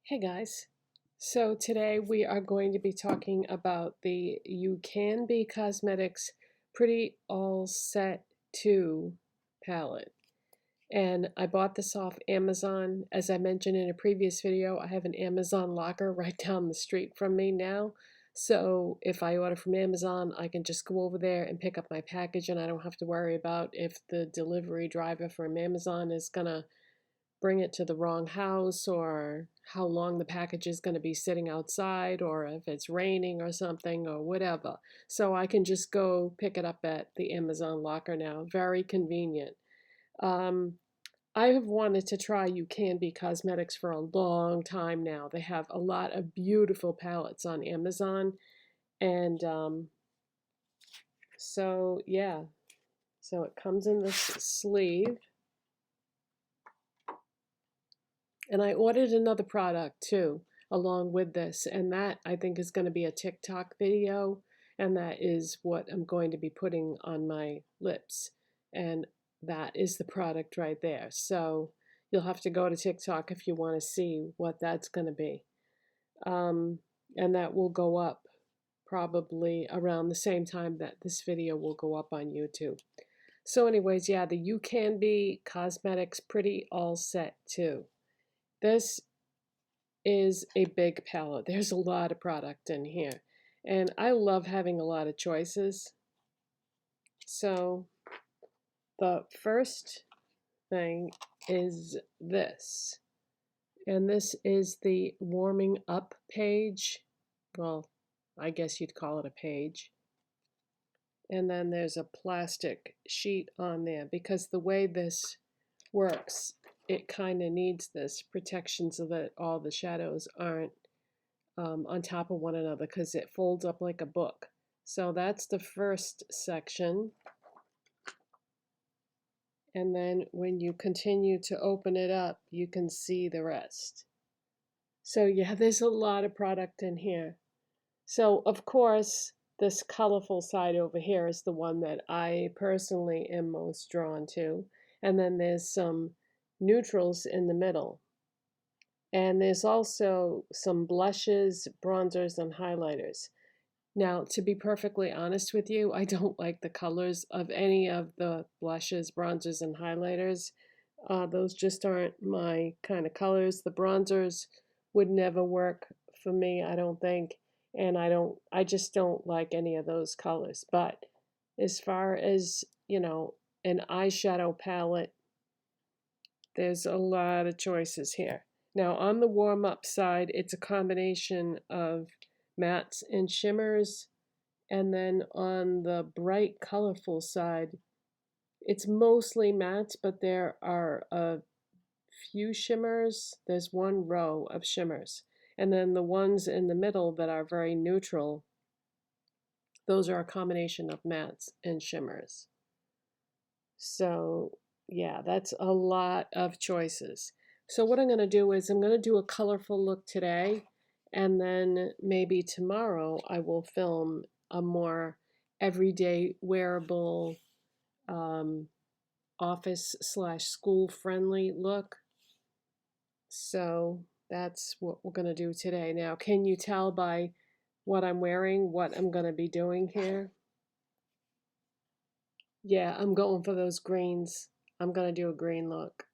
Hey guys, so today we are going to be talking about the Ucanbe Cosmetics Pretty All Set 2 palette. And I bought this off Amazon. As I mentioned in a previous video, I have an Amazon locker right down the street from me now. So if I order from Amazon, I can just go over there and pick up my package and I don't have to worry about if the delivery driver from Amazon is gonna bring it to the wrong house or how long the package is going to be sitting outside or if it's raining or something or whatever. So I can just go pick it up at the Amazon locker now. Very convenient. Um, I have wanted to try Ucanbe Cosmetics for a long time now. They have a lot of beautiful palettes on Amazon. And so, yeah. So it comes in this sleeve. And I ordered another product too, along with this, and that I think is going to be a TikTok video, and that is what I'm going to be putting on my lips. And that is the product right there. So you'll have to go to TikTok if you want to see what that's going to be. And that will go up probably around the same time that this video will go up on YouTube. So anyways, yeah, the Ucanbe Cosmetics Pretty All Set 2. This is a big palette. There's a lot of product in here. And I love having a lot of choices. So the first thing is this. And this is the warming up page. Well, I guess you'd call it a page. And then there's a plastic sheet on there because the way this works, it kind of needs this protection so that all the shadows aren't on top of one another because it folds up like a book. So that's the first section. And then when you continue to open it up, you can see the rest. So yeah, there's a lot of product in here. So of course, this colorful side over here is the one that I personally am most drawn to. And then there's some neutrals in the middle. And there's also some blushes, bronzers, and highlighters. Now, to be perfectly honest with you, I don't like the colors of any of the blushes, bronzers, and highlighters. Those just aren't my kind of colors. The bronzers would never work for me, I don't think. And I just don't like any of those colors. But as far as, an eyeshadow palette, there's a lot of choices here. Now on the warm-up side, it's a combination of mattes and shimmers. And then on the bright, colorful side, it's mostly mattes, but there are a few shimmers. There's one row of shimmers. And then the ones in the middle that are very neutral, those are a combination of mattes and shimmers. So yeah, that's a lot of choices. So what I'm going to do is I'm going to do a colorful look today, and then maybe tomorrow I will film a more everyday wearable office/school friendly look. So that's what we're going to do today. Now, can you tell by what I'm wearing what I'm going to be doing here? Yeah, I'm going for those greens. I'm going to do a green look.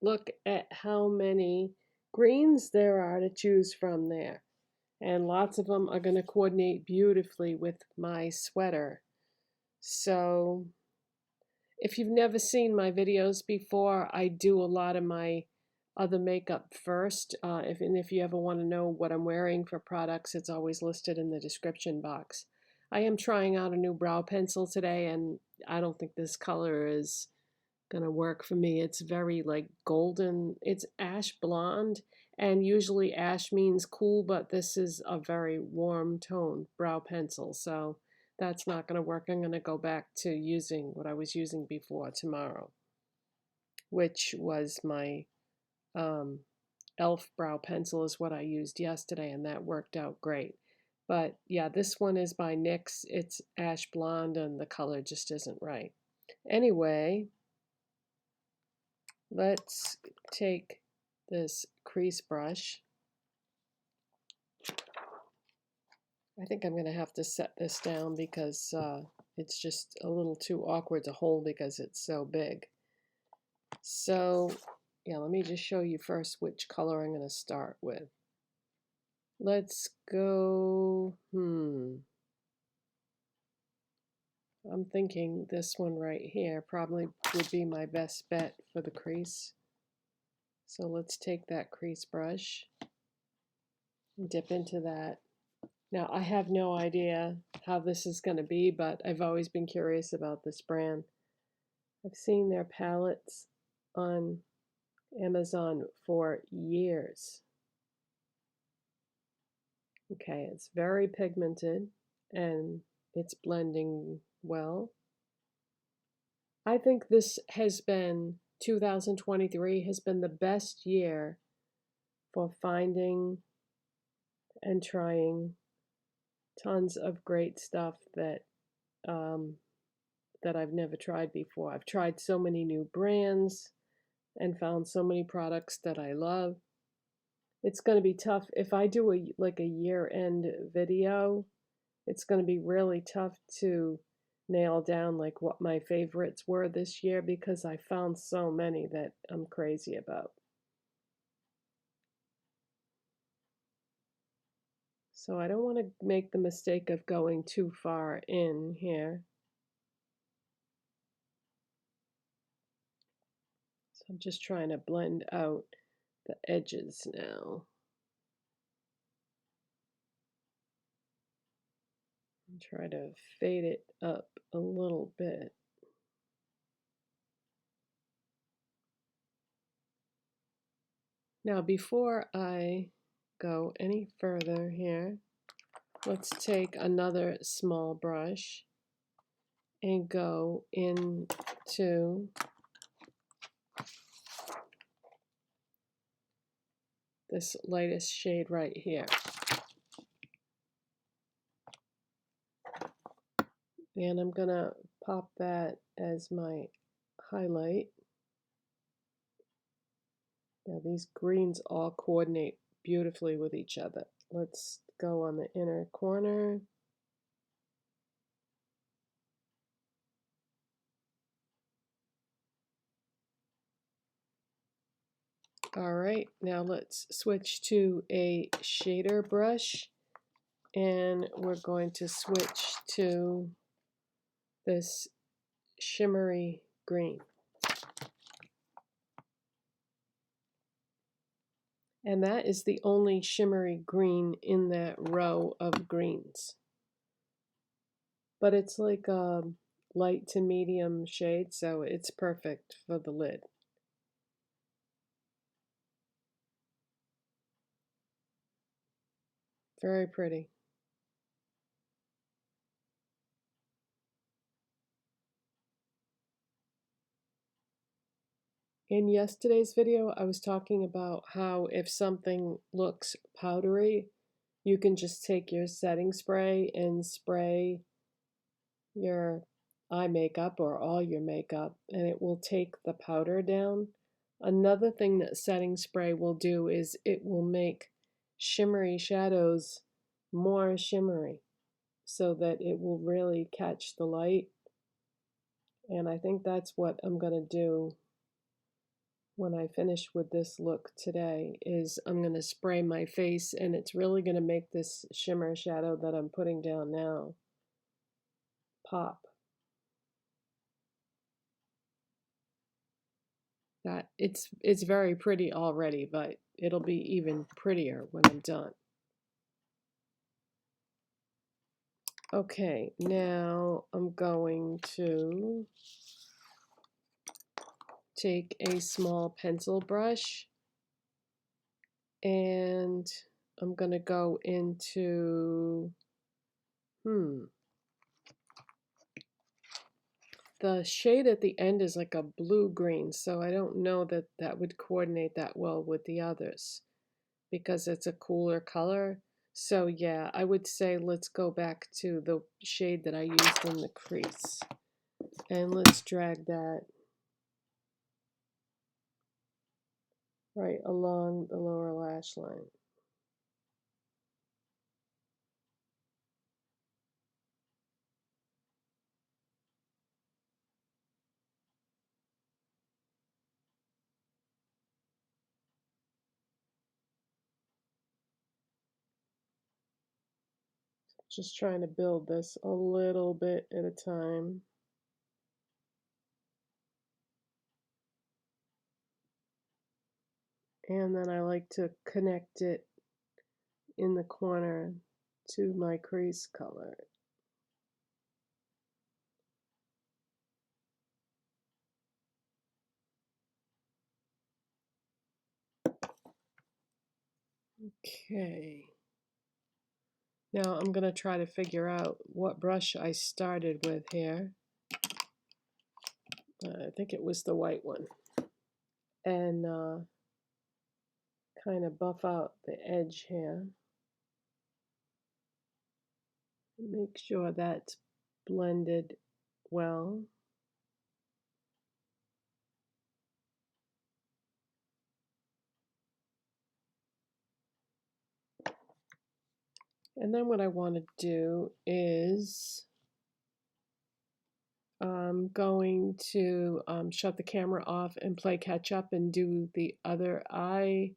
Look at how many greens there are to choose from there. And lots of them are going to coordinate beautifully with my sweater. So if you've never seen my videos before, I do a lot of my other makeup first. If you ever want to know what I'm wearing for products, it's always listed in the description box. I am trying out a new brow pencil today, and I don't think this color is gonna work for me. It's very like golden. It's ash blonde, and usually ash means cool, but this is a very warm tone brow pencil, so that's not gonna work. I'm gonna go back to using what I was using before tomorrow, which was my e.l.f. brow pencil is what I used yesterday, and that worked out great. But yeah, this one is by NYX. It's ash blonde, and the color just isn't right. Anyway, let's take this crease brush I think I'm going to have to set this down because it's just a little too awkward to hold because it's so big. So, yeah, let me just show you first which color I'm going to start with. Let's go, I'm thinking this one right here probably would be my best bet for the crease. So let's take that crease brush and dip into that. Now, I have no idea how this is going to be, but I've always been curious about this brand. I've seen their palettes on Amazon for years. Okay, it's very pigmented and it's blending well. I think this has been, 2023 has been the best year for finding and trying tons of great stuff that that I've never tried before. I've tried so many new brands and found so many products that I love. It's going to be tough if I do a year-end video. It's going to be really tough to nail down like what my favorites were this year because I found so many that I'm crazy about. So I don't want to make the mistake of going too far in here. So I'm just trying to blend out the edges now. And try to fade it up a little bit. Now before I go any further here, let's take another small brush and go into this lightest shade right here. And I'm gonna pop that as my highlight. Now these greens all coordinate beautifully with each other. Let's go on the inner corner. All right, now let's switch to a shader brush and we're going to switch to this shimmery green. And that is the only shimmery green in that row of greens. But it's like a light to medium shade, so it's perfect for the lid. Very pretty. In yesterday's video, I was talking about how if something looks powdery, you can just take your setting spray and spray your eye makeup or all your makeup, and it will take the powder down. Another thing that setting spray will do is it will make shimmery shadows more shimmery so that it will really catch the light. And I think that's what I'm going to do when I finish with this look today, is I'm going to spray my face, and it's really going to make this shimmer shadow that I'm putting down now pop. That it's very pretty already, but it'll be even prettier when I'm done. Okay, now I'm going to take a small pencil brush and I'm going to go into the shade at the end is like a blue-green, so I don't know that that would coordinate that well with the others because it's a cooler color. So yeah, I would say let's go back to the shade that I used in the crease. And let's drag that right along the lower lash line. Just trying to build this a little bit at a time. And then I like to connect it in the corner to my crease color. Okay. Now I'm going to try to figure out what brush I started with here. I think it was the white one. And kind of buff out the edge here. Make sure that's blended well. And then what I want to do is I'm going to shut the camera off and play catch up and do the other eye.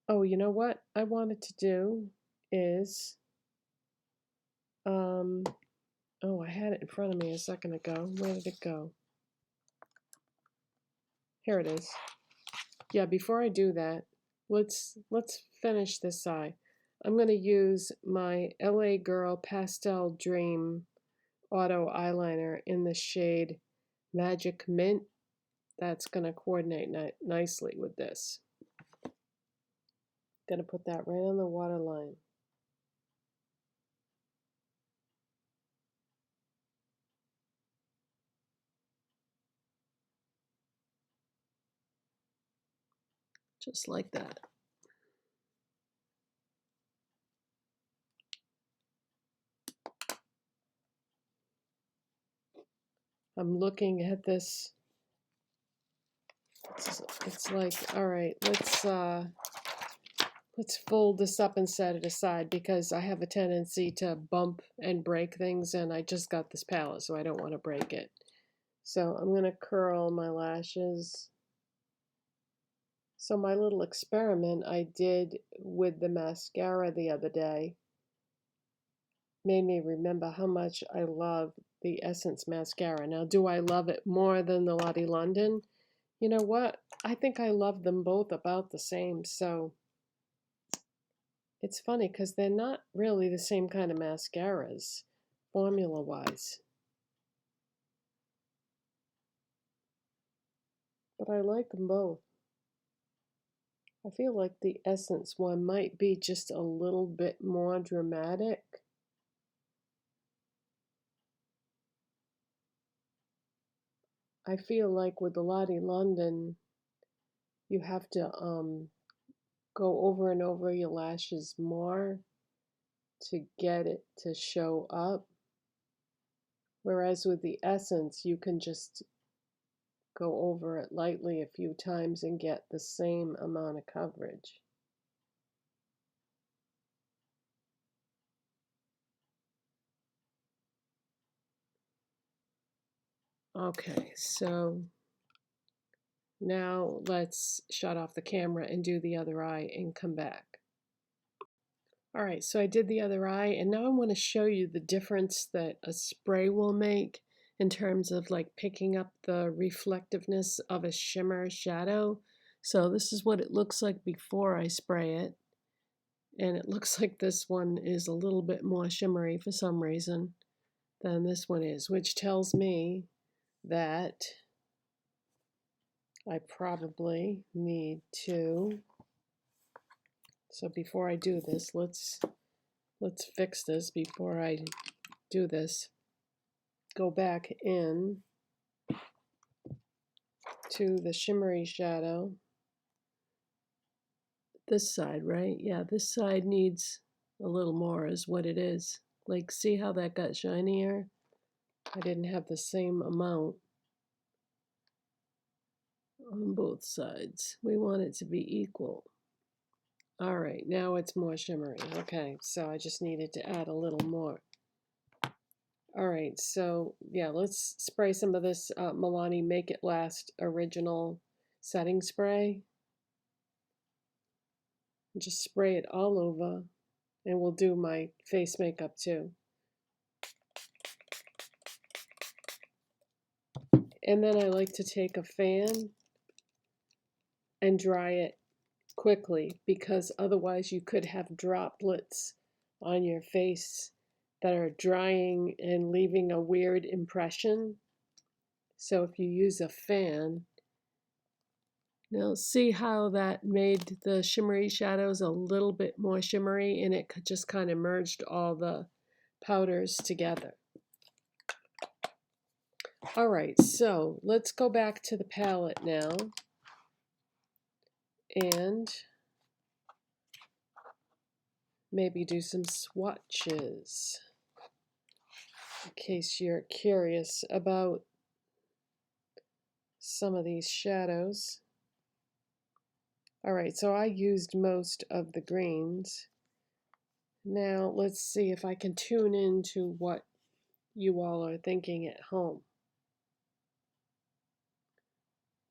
Oh, you know what I wanted to do is, oh, I had it in front of me a second ago. Where did it go? Here it is. Yeah, before I do that, let's finish this eye. I'm going to use my LA Girl Pastel Dream Auto Eyeliner in the shade Magic Mint. That's going to coordinate nicely with this. Going to put that right on the waterline. Just like that. I'm looking at this. It's like, all right, let's fold this up and set it aside because I have a tendency to bump and break things, and I just got this palette, so I don't want to break it. So I'm going to curl my lashes. So my little experiment I did with the mascara the other day made me remember how much I love the Essence mascara. Now, do I love it more than the Lottie London? You know what? I think I love them both about the same, so it's funny because they're not really the same kind of mascaras, formula-wise. But I like them both. I feel like the Essence one might be just a little bit more dramatic. I feel like with the Lottie London, you have to go over and over your lashes more to get it to show up. Whereas with the Essence, you can just go over it lightly a few times and get the same amount of coverage. Okay, so now let's shut off the camera and do the other eye and come back. All right, so I did the other eye, and now I want to show you the difference that a spray will make in terms of like picking up the reflectiveness of a shimmer shadow. So this is what it looks like before I spray it. And it looks like this one is a little bit more shimmery for some reason than this one is, which tells me that I probably need to, so before I do this, let's fix this before I do this. Go back in to the shimmery shadow. This side, right? Yeah, this side needs a little more is what it is. Like, see how that got shinier? I didn't have the same amount on both sides. We want it to be equal. All right, now it's more shimmery. Okay, so I just needed to add a little more. All right, so yeah, let's spray some of this Milani Make It Last Original Setting Spray. Just spray it all over. And we'll do my face makeup too. And then I like to take a fan and dry it quickly, because otherwise you could have droplets on your face that are drying and leaving a weird impression. So if you use a fan, now see how that made the shimmery shadows a little bit more shimmery, and it just kind of merged all the powders together. All right, so let's go back to the palette now and maybe do some swatches in case you're curious about some of these shadows. All right, so I used most of the greens. Now let's see if I can tune into what you all are thinking at home.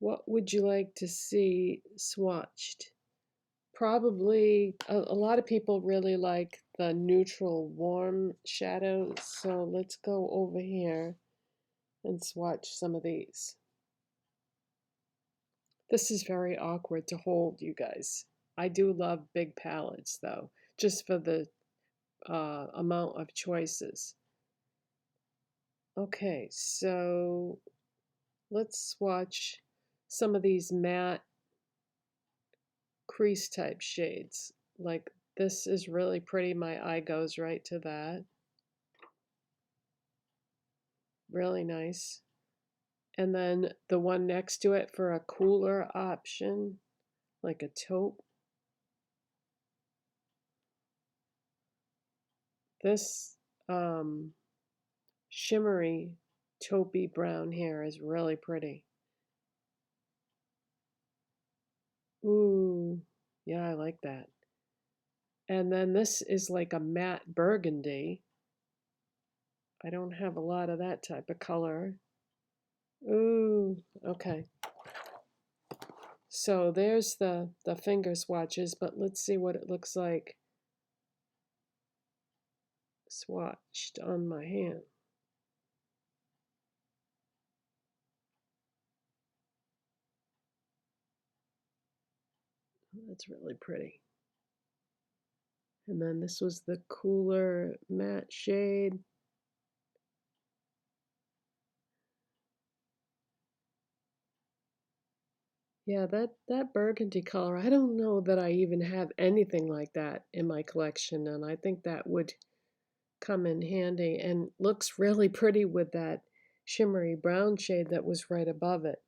What would you like to see swatched? Probably a lot of people really like the neutral warm shadows, so let's go over here and swatch some of these. This is very awkward to hold, you guys. I do love big palettes though, just for the amount of choices. Okay, so let's swatch some of these matte crease type shades. Like this is really pretty. My eye goes right to that. Really nice. And then the one next to it for a cooler option, like a taupe. This shimmery taupey brown hair is really pretty. Ooh, yeah, I like that. And then this is like a matte burgundy. I don't have a lot of that type of color. Ooh, okay. So there's the finger swatches, but let's see what it looks like swatched on my hand. That's really pretty. And then this was the cooler matte shade. Yeah, that burgundy color, I don't know that I even have anything like that in my collection, and I think that would come in handy and looks really pretty with that shimmery brown shade that was right above it.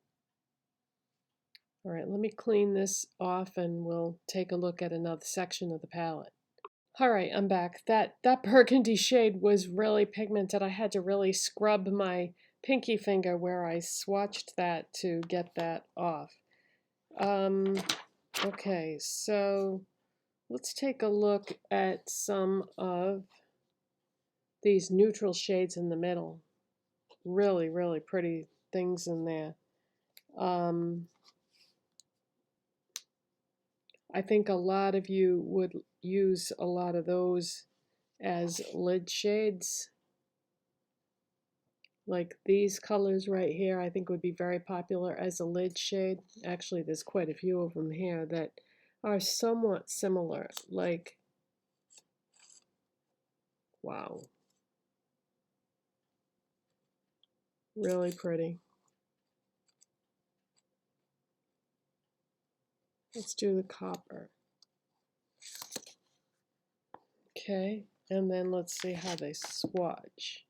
All right, let me clean this off and we'll take a look at another section of the palette. All right, I'm back. That burgundy shade was really pigmented. I had to really scrub my pinky finger where I swatched that to get that off. Okay, so let's take a look at some of these neutral shades in the middle. Really, really pretty things in there. I think a lot of you would use a lot of those as lid shades. Like these colors right here, I think would be very popular as a lid shade. Actually, there's quite a few of them here that are somewhat similar. Like, wow. Really pretty. Let's do the copper. Okay, and then let's see how they swatch.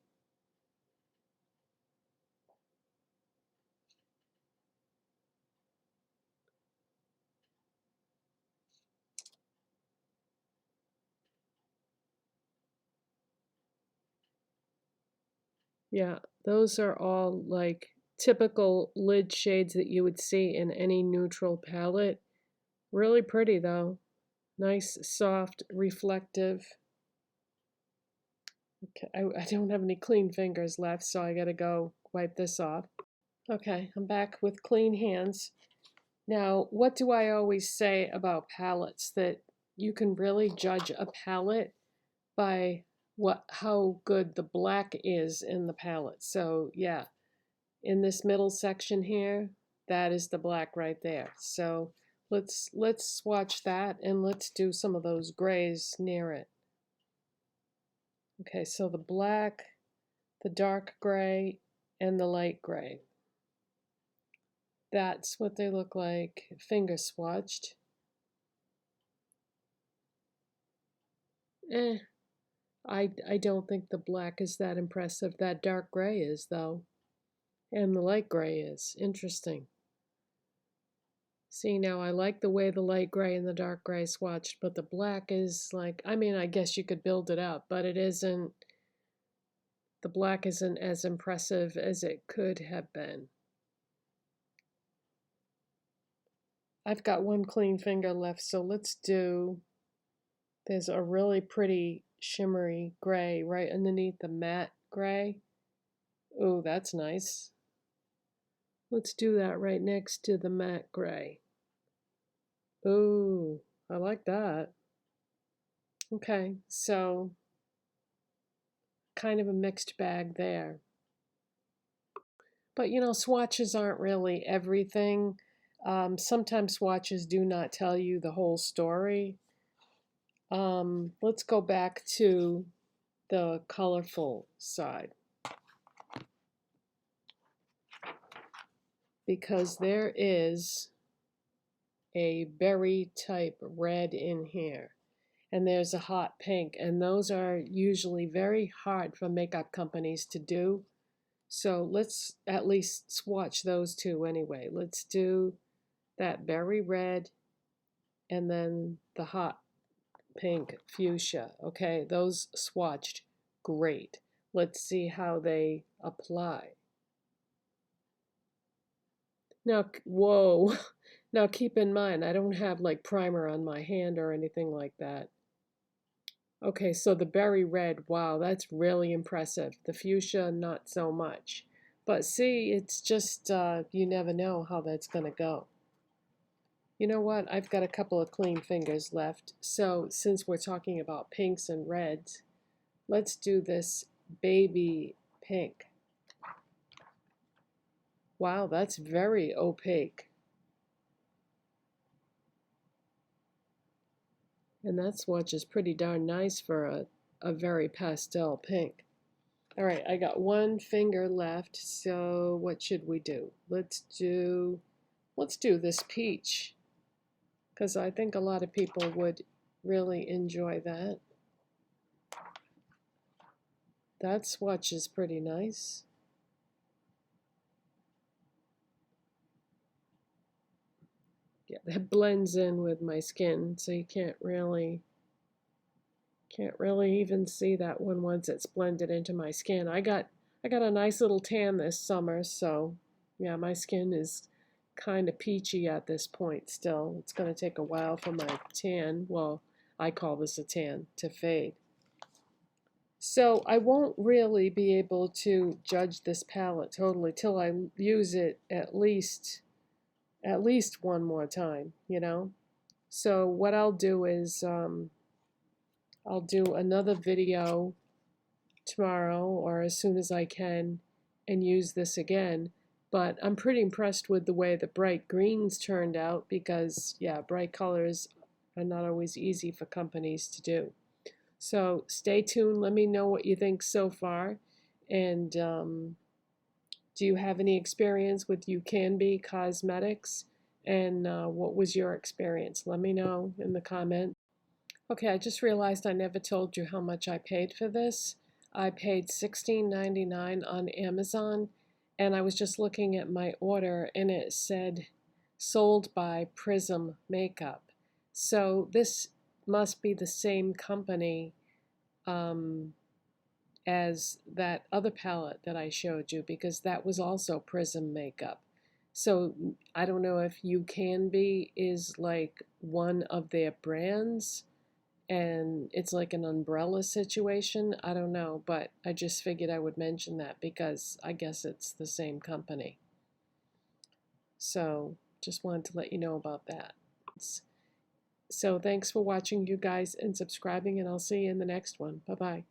Yeah, those are all like typical lid shades that you would see in any neutral palette. Really pretty though. Nice, soft, reflective. Okay, I don't have any clean fingers left, so I gotta go wipe this off. Okay, I'm back with clean hands. Now, what do I always say about palettes? That you can really judge a palette by how good the black is in the palette. So yeah, in this middle section here, that is the black right there. So let's swatch that and let's do some of those grays near it. Okay, so the black, the dark gray, and the light gray. That's what they look like finger swatched. I don't think the black is that impressive. That dark gray is, though. And the light gray is. Interesting. See, now I like the way the light gray and the dark gray swatched, but the black is like, I mean, I guess you could build it up, but it isn't, the black isn't as impressive as it could have been. I've got one clean finger left, so let's do, there's a really pretty shimmery gray right underneath the matte gray. Oh, that's nice. Let's do that right next to the matte gray. Ooh, I like that. Okay, so kind of a mixed bag there. But you know, swatches aren't really everything. Sometimes swatches do not tell you the whole story. Let's go back to the colorful side, because there is a berry type red in here, and there's a hot pink, and those are usually very hard for makeup companies to do. So let's at least swatch those two anyway. Let's do that berry red and then the hot pink fuchsia. Okay, those swatched great. Let's see how they apply. Now, whoa. Now keep in mind, I don't have like primer on my hand or anything like that. Okay, so the berry red, wow, that's really impressive. The fuchsia, not so much. But see, it's just, you never know how that's going to go. You know what? I've got a couple of clean fingers left. So since we're talking about pinks and reds, let's do this baby pink. Wow, that's very opaque. And that swatch is pretty darn nice for a very pastel pink. All right, I got one finger left, so what should we do? Let's do this peach, because I think a lot of people would really enjoy that. That swatch is pretty nice. Yeah, that blends in with my skin, so you can't really even see that one once it's blended into my skin. I got a nice little tan this summer, so yeah, my skin is kind of peachy at this point still. It's going to take a while for my tan, well, I call this a tan, to fade. So I won't really be able to judge this palette totally till I use it at least one more time, you know? So what I'll do is I'll do another video tomorrow or as soon as I can and use this again. But I'm pretty impressed with the way the bright greens turned out because, yeah, bright colors are not always easy for companies to do. So stay tuned. Let me know what you think so far. And do you have any experience with Ucanbe Cosmetics? And what was your experience? Let me know in the comments. Okay, I just realized I never told you how much I paid for this. I paid $16.99 on Amazon, and I was just looking at my order, and it said sold by Prism Makeup. So this must be the same company as that other palette that I showed you, because that was also Prism Makeup. So I don't know if Ucanbe is like one of their brands and it's like an umbrella situation. I don't know, but I just figured I would mention that because I guess it's the same company. So just wanted to let you know about that. So thanks for watching, you guys, and subscribing, and I'll see you in the next one. Bye-bye.